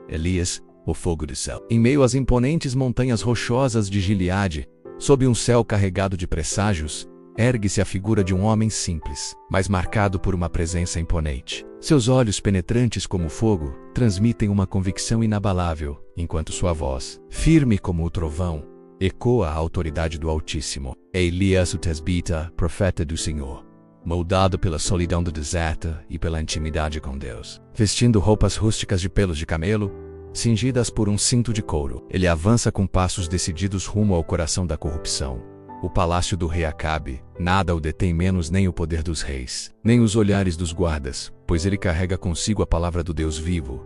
Elias, o fogo do céu. Em meio às imponentes montanhas rochosas de Gileade, sob um céu carregado de presságios, ergue-se a figura de um homem simples, mas marcado por uma presença imponente. Seus olhos penetrantes como fogo transmitem uma convicção inabalável, enquanto sua voz, firme como o trovão, ecoa a autoridade do Altíssimo. É Elias o tesbita, profeta do Senhor, moldado pela solidão do deserto e pela intimidade com Deus. Vestindo roupas rústicas de pelos de camelo, cingidas por um cinto de couro, ele avança com passos decididos rumo ao coração da corrupção. O palácio do rei Acabe, nada o detém menos nem o poder dos reis, nem os olhares dos guardas, pois ele carrega consigo a palavra do Deus vivo,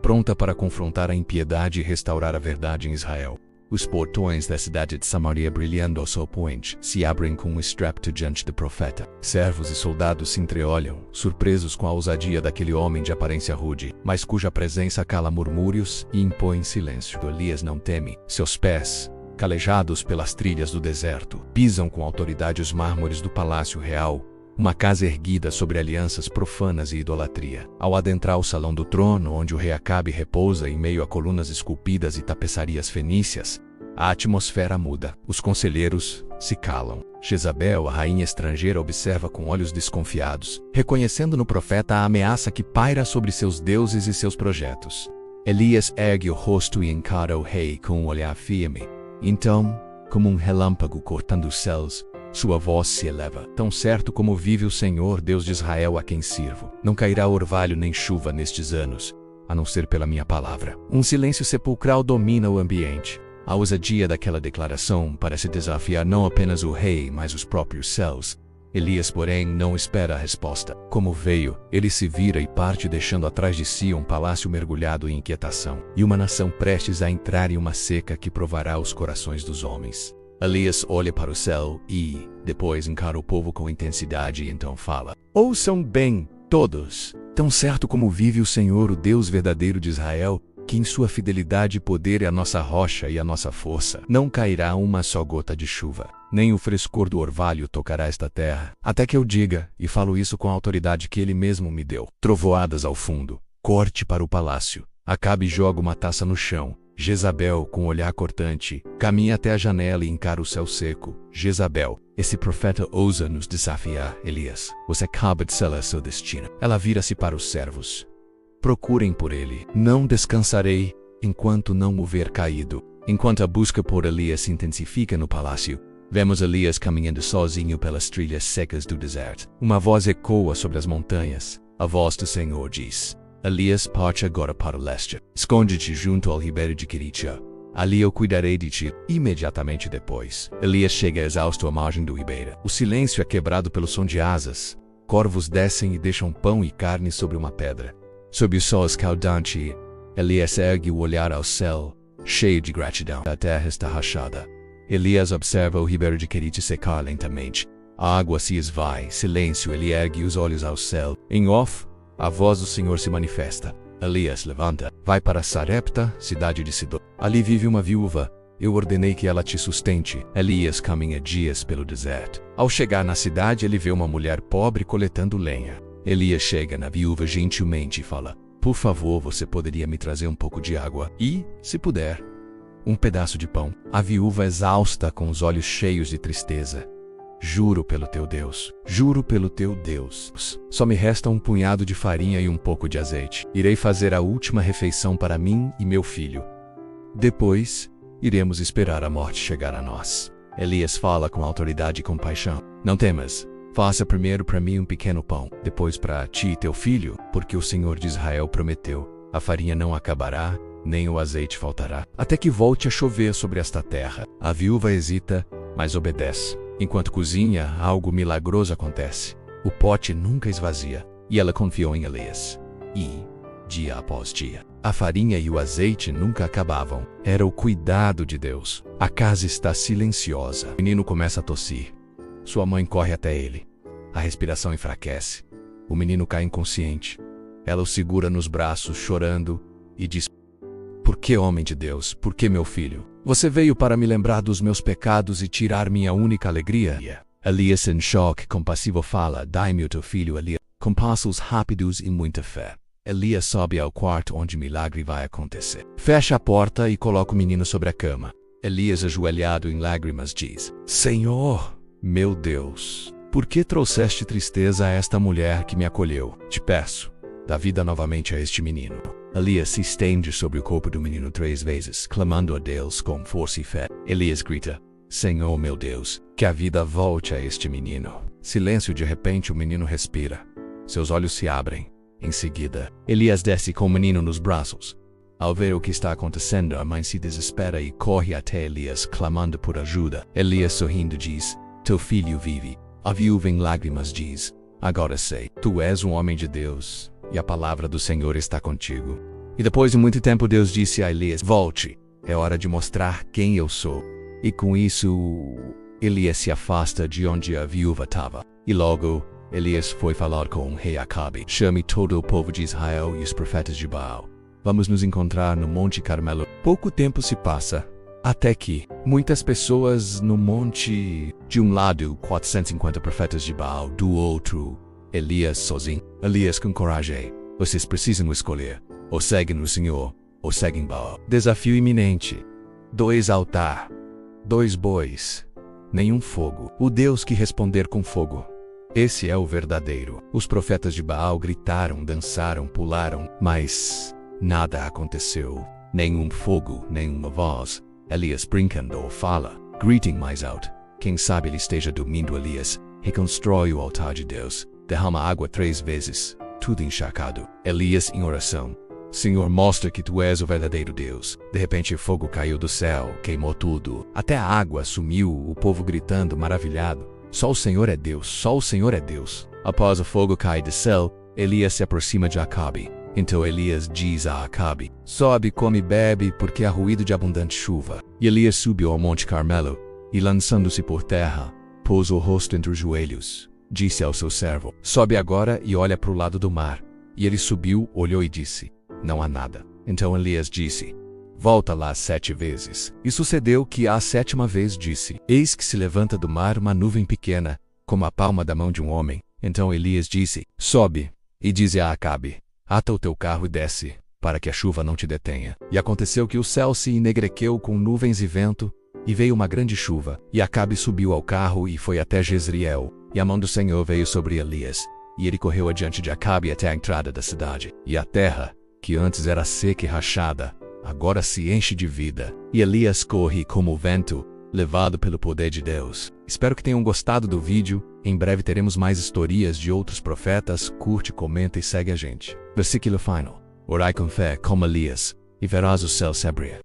pronta para confrontar a impiedade e restaurar a verdade em Israel. Os portões da cidade de Samaria, brilhando ao sol poente, se abrem com um estrépito diante do profeta. Servos e soldados se entreolham, surpresos com a ousadia daquele homem de aparência rude, mas cuja presença cala murmúrios e impõe silêncio. Elias não teme. Seus pés, calejados pelas trilhas do deserto, pisam com autoridade os mármores do palácio real, uma casa erguida sobre alianças profanas e idolatria. Ao adentrar o salão do trono, onde o rei Acabe repousa em meio a colunas esculpidas e tapeçarias fenícias, a atmosfera muda. Os conselheiros se calam. Jezabel, a rainha estrangeira, observa com olhos desconfiados, reconhecendo no profeta a ameaça que paira sobre seus deuses e seus projetos. Elias ergue o rosto e encara o rei com um olhar firme. Então, como um relâmpago cortando os céus, sua voz se eleva. Tão certo como vive o Senhor, Deus de Israel, a quem sirvo, não cairá orvalho nem chuva nestes anos, a não ser pela minha palavra. Um silêncio sepulcral domina o ambiente. A ousadia daquela declaração parece desafiar não apenas o rei, mas os próprios céus. Elias, porém, não espera a resposta. Como veio, ele se vira e parte, deixando atrás de si um palácio mergulhado em inquietação, e uma nação prestes a entrar em uma seca que provará os corações dos homens. Elias olha para o céu e, depois, encara o povo com intensidade e então fala: ouçam bem, todos! Tão certo como vive o Senhor, o Deus verdadeiro de Israel, que em sua fidelidade e poder é a nossa rocha e a nossa força, não cairá uma só gota de chuva, nem o frescor do orvalho tocará esta terra, até que eu diga, e falo isso com a autoridade que ele mesmo me deu. Trovoadas ao fundo, corte para o palácio. Acabe joga uma taça no chão. Jezabel, com olhar cortante, caminha até a janela e encara o céu seco. Jezabel, esse profeta ousa nos desafiar. Elias, você acaba de selar seu destino. Ela vira-se para os servos. Procurem por ele. Não descansarei enquanto não o ver caído. Enquanto a busca por Elias se intensifica no palácio, vemos Elias caminhando sozinho pelas trilhas secas do deserto. Uma voz ecoa sobre as montanhas. A voz do Senhor diz: Elias, parte agora para o leste. Esconde-te junto ao ribeiro de Queritia. Ali eu cuidarei de ti. Imediatamente depois, Elias chega exausto à margem do ribeiro. O silêncio é quebrado pelo som de asas. Corvos descem e deixam pão e carne sobre uma pedra. Sob o sol escaldante, Elias ergue o olhar ao céu, cheio de gratidão. A terra está rachada. Elias observa o ribeiro de Querite secar lentamente. A água se esvai. Silêncio. Ele ergue os olhos ao céu. Em off, a voz do Senhor se manifesta. Elias, levanta. Vai para Sarepta, cidade de Sidom. Ali vive uma viúva. Eu ordenei que ela te sustente. Elias caminha dias pelo deserto. Ao chegar na cidade, ele vê uma mulher pobre coletando lenha. Elias chega na viúva gentilmente e fala: por favor, você poderia me trazer um pouco de água e, se puder, um pedaço de pão. A viúva, exausta, com os olhos cheios de tristeza: juro pelo teu Deus, juro pelo teu Deus, só me resta um punhado de farinha e um pouco de azeite. Irei fazer a última refeição para mim e meu filho. Depois, iremos esperar a morte chegar a nós. Elias fala com autoridade e compaixão: não temas. Faça primeiro para mim um pequeno pão, depois para ti e teu filho, porque o Senhor de Israel prometeu: a farinha não acabará, nem o azeite faltará, até que volte a chover sobre esta terra. A viúva hesita, mas obedece. Enquanto cozinha, algo milagroso acontece. O pote nunca esvazia, e ela confiou em Elias. E, dia após dia, a farinha e o azeite nunca acabavam. Era o cuidado de Deus. A casa está silenciosa. O menino começa a tossir. Sua mãe corre até ele. A respiração enfraquece. O menino cai inconsciente. Ela o segura nos braços, chorando, e diz: por que, homem de Deus? Por que, meu filho? Você veio para me lembrar dos meus pecados e tirar minha única alegria? Elias, em choque, compassivo, fala: dai-me o teu filho, Elias, com passos rápidos e muita fé. Elias sobe ao quarto onde o milagre vai acontecer. Fecha a porta e coloca o menino sobre a cama. Elias, ajoelhado em lágrimas, diz: Senhor, meu Deus, por que trouxeste tristeza a esta mulher que me acolheu? Te peço, dá vida novamente a este menino. Elias se estende sobre o corpo do menino 3 vezes, clamando a Deus com força e fé. Elias grita: Senhor, meu Deus, que a vida volte a este menino. Silêncio. De repente o menino respira. Seus olhos se abrem. Em seguida, Elias desce com o menino nos braços. Ao ver o que está acontecendo, a mãe se desespera e corre até Elias, clamando por ajuda. Elias, sorrindo, diz: Teu filho vive. A viúva, em lágrimas, diz: Agora sei, tu és um homem de Deus, e a palavra do Senhor está contigo. E depois de muito tempo, Deus disse a Elias: Volte, é hora de mostrar quem eu sou. E com isso, Elias se afasta de onde a viúva estava. E logo, Elias foi falar com o rei Acabe: Chame todo o povo de Israel e os profetas de Baal. Vamos nos encontrar no Monte Carmelo. Pouco tempo se passa, até que muitas pessoas no monte, de um lado 450 profetas de Baal, do outro Elias sozinho. Elias com coragem: Vocês precisam escolher, ou seguem o Senhor, ou seguem Baal. Desafio iminente: 2 altar, 2 bois, nenhum fogo. O Deus que responder com fogo, esse é o verdadeiro. Os profetas de Baal gritaram, dançaram, pularam, mas nada aconteceu. Nenhum fogo, nenhuma voz. Elias brincando ou fala, gritem mais alto. Quem sabe ele esteja dormindo. Elias reconstrói o altar de Deus, derrama água 3 vezes, tudo encharcado. Elias em oração: Senhor, mostra que tu és o verdadeiro Deus. De repente fogo caiu do céu, queimou tudo. Até a água sumiu, o povo gritando, maravilhado: Só o Senhor é Deus, só o Senhor é Deus. Após o fogo cair do céu, Elias se aproxima de Acabe. Então Elias diz a Acabe: Sobe, come e bebe, porque há ruído de abundante chuva. E Elias subiu ao Monte Carmelo, e lançando-se por terra, pôs o rosto entre os joelhos. Disse ao seu servo: Sobe agora e olha para o lado do mar. E ele subiu, olhou e disse: Não há nada. Então Elias disse: Volta lá 7 vezes. E sucedeu que à 7ª vez disse: Eis que se levanta do mar uma nuvem pequena, como a palma da mão de um homem. Então Elias disse: Sobe, e dize a Acabe: Ata o teu carro e desce, para que a chuva não te detenha. E aconteceu que o céu se enegrequeu com nuvens e vento, e veio uma grande chuva. E Acabe subiu ao carro e foi até Jezreel. E a mão do Senhor veio sobre Elias, e ele correu adiante de Acabe até a entrada da cidade. E a terra, que antes era seca e rachada, agora se enche de vida. E Elias corre como o vento, levado pelo poder de Deus. Espero que tenham gostado do vídeo. Em breve teremos mais historias de outros profetas. Curte, comenta e segue a gente. Versículo final: Orai com fé como Elias, e verás o céu se abrir.